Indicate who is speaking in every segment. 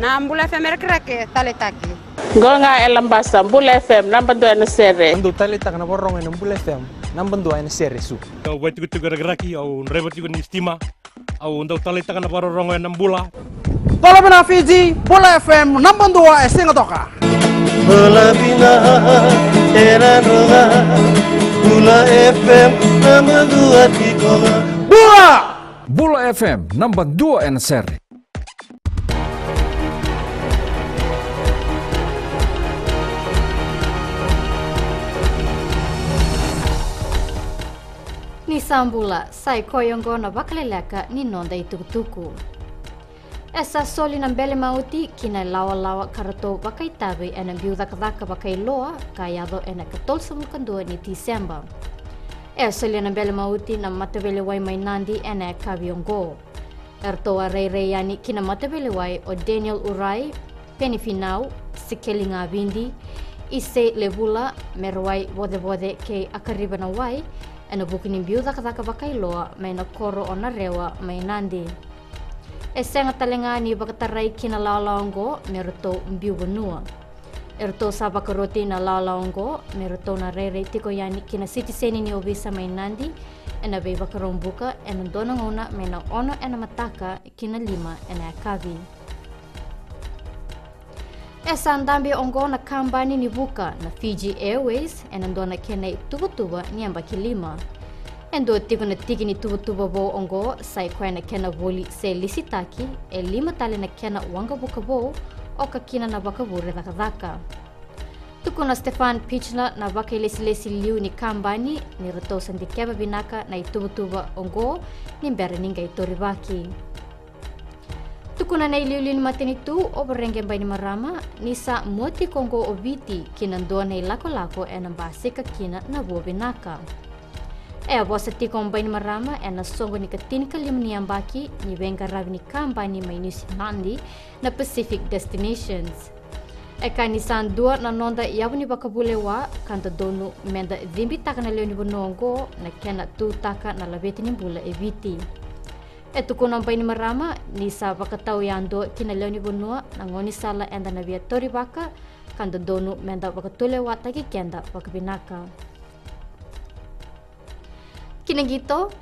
Speaker 1: Na Bula FM krake taletaki.
Speaker 2: Gonga elambasa Bula FM nambando ena sere.
Speaker 3: Ando taleta kana borong ena Bula FM nambando ena sere su.
Speaker 4: Kau buat tiga geraki au rewat juga nistima au ando taleta kana borong ena Bula.
Speaker 5: Tolong bina Fiji Bula FM nambando esinga toka.
Speaker 6: Bula bina era roga Bula FM nambando atikonga.
Speaker 7: Bula FM nambando ena sere.
Speaker 8: Ni sambula sai koyongo na Vakaleleka ni nonda itukutuku. Esa soli na mbele mauti kina lawa karato wakaitawi ena biudakadaka wakailoa kayado ena 14 ni Disemba. Soli na mbele mauti na matawele wai mainandi ena kaviongo. Ertoa rei yani kina matawele wai o Daniel Urai, Penifinau, Sikelinga Vindi, Ise Levula, Merwai Wode ke akaribana wai, ena bukini biudakadaka wakailoa mai na koro o na rewa mainandi. Senga talenga ni bakatarai kina laulaongo meruto mbiubanua. Erto sabakaroti na laulaongo meruto na rere tiko yani kina citizeni ni obisa mainandi ena bei bakarombuka ena dona ngona mena ono ena mataka kina 5 ena akavi. Esa andambi ongo na kambani ni buka na Fiji Airways ena dona kena tuba ni ambaki 5. Endo tiko na tiki ni tuba bo ongo sai kwena kena voli se lisitaki 5 tale na kena wanga buka bo o kakina na baka bure daka. Tuko na Stefan Pichna na baka lesi liu ni kambani ni rato sandikeba binaka na tuba ongo ni mbere ninga itoribaki. Tuko na liu matinitu o berenge mbani marama ni sa moti kongo obiti kinandoa na lako ena basika kina na bo binaka. Bosa tiko mbaini marama ena songo ni katinika limni ambaki ni venga ravi ni kambani mai New Zealand na Pacific Destinations. Kani san dua na nonda yabu ni bakabule wa kanta donu menda dhimbi taka na leo ni bonongo na kena tu taka na labeti ni bula eviti. Tuko na mbaini marama ni sa bakatau yando kina leo ni bonua na ngoni sala enda na via tori baka kanta donu menda bakatule wa taki kenda bakabinaka. Kinagito,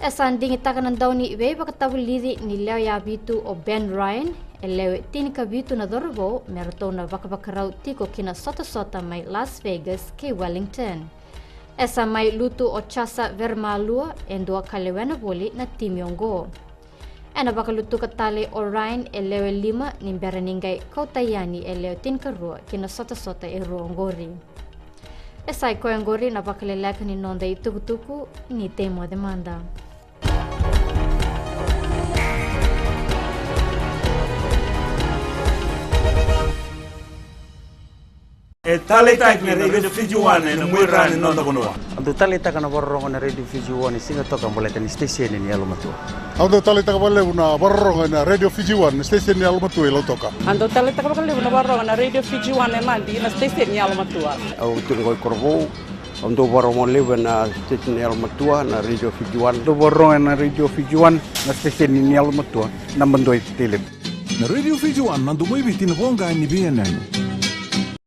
Speaker 8: esanding itakanan daw ni ibe bakatawulidi ni Leo Yabitu o Ben Ryan, elewe tinika bitu na dorbo, meroto na bakabakaraw tiko kina sota may Las Vegas kay Wellington. Esa may luto o chasa vermalua endua kalewena boli na timyonggo. Ena bakaluto katali o Ryan elewe 5 ni beraningay kautayani elewe tinkarua kina sota e ruongori. Esai koyangori na Vakaleleka ni nonda itukutuku ni temo demanda.
Speaker 9: Taleta na Radio Fiji 1 na mwirani nonda kunua.
Speaker 6: Ando taleta kana borong na Radio Fiji 1 singa toka mboleta ni station ni alumatua.
Speaker 10: Ando taleta ka bale una borong na Radio Fiji 1 station ni alumatua ilo toka.
Speaker 2: Ando taleta ka bale una borong na Radio Fiji 1 mandi na station ni alumatua.
Speaker 6: Au tuloy korbo ando borong leve na station ni alumatua na Radio Fiji 1.
Speaker 5: Ando borong na Radio Fiji 1 na station ni alumatua na mandoi tele.
Speaker 7: Na Radio Fiji 1 nando mo ibitin bonga ni BNN.